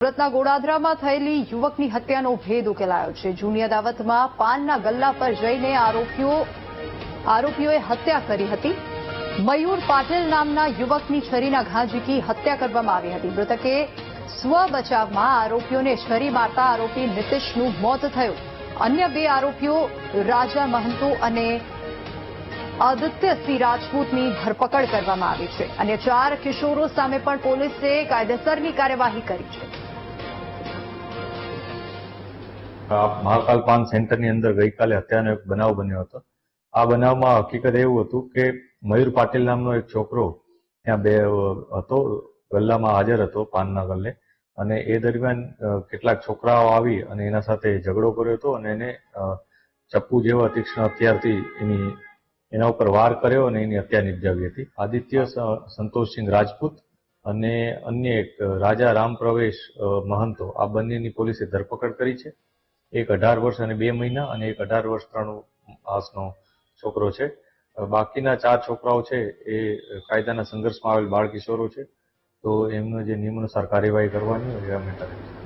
સુરતના ગોડાદરામાં થયેલી યુવકની હત્યાનો ભેદ ઉકેલાયો છે। જૂની અદાવતમાં પાનના ગલ્લા પર જઈને આરોપીઓએ હત્યા કરી હતી। મયુર પાટીલ નામના યુવકની છરીના ઘા ઝીકી હત્યા કરવામાં આવી હતી। મૃતકે સ્વ બચાવમાં આરોપીઓને છરી મારતા આરોપી નીતિશનું મોત થયું। અન્ય બે આરોપીઓ રાજા મહંતો અને આદિત્યસિંહ રાજપૂતની ધરપકડ કરવામાં આવી છે। અને 4 કિશોરો સામે પણ પોલીસે કાયદેસરની કાર્યવાહી કરી છે। મહાકાલ પાન સેન્ટરની અંદર ગઈકાલે હત્યાનો એક બનાવ બન્યો હતો। આ બનાવમાં હકીકત એવું હતું કે મયુર પાટીલ નામનો એક છોકરો ત્યાં હતો, ગલ્લામાં હાજર હતો પાનના ગલ્લે, અને એ દરમિયાન કેટલાક છોકરાઓ આવી અને એના સાથે ઝઘડો કર્યો હતો અને એને ચપ્પુ જેવા તીક્ષ્ણ હથિયારથી એના ઉપર વાર કર્યો અને એની હત્યા નિપજાવી હતી। આદિત્ય સંતોષસિંહ રાજપૂત અને અન્ય એક રાજા રામપ્રવેશ મહંતો, આ બંનેની પોલીસે ધરપકડ કરી છે। એક 18 વર્ષ અને 2 મહિના અને એક 18 વર્ષ 3 માસનો છોકરો છે। બાકીના 4 છોકરાઓ છે એ કાયદાના સંઘર્ષમાં આવેલ બાળ કિશોરો છે, તો એમનો જે નિયમાનુસાર કાર્યવાહી કરવાની હોય એ અમે કરીશું।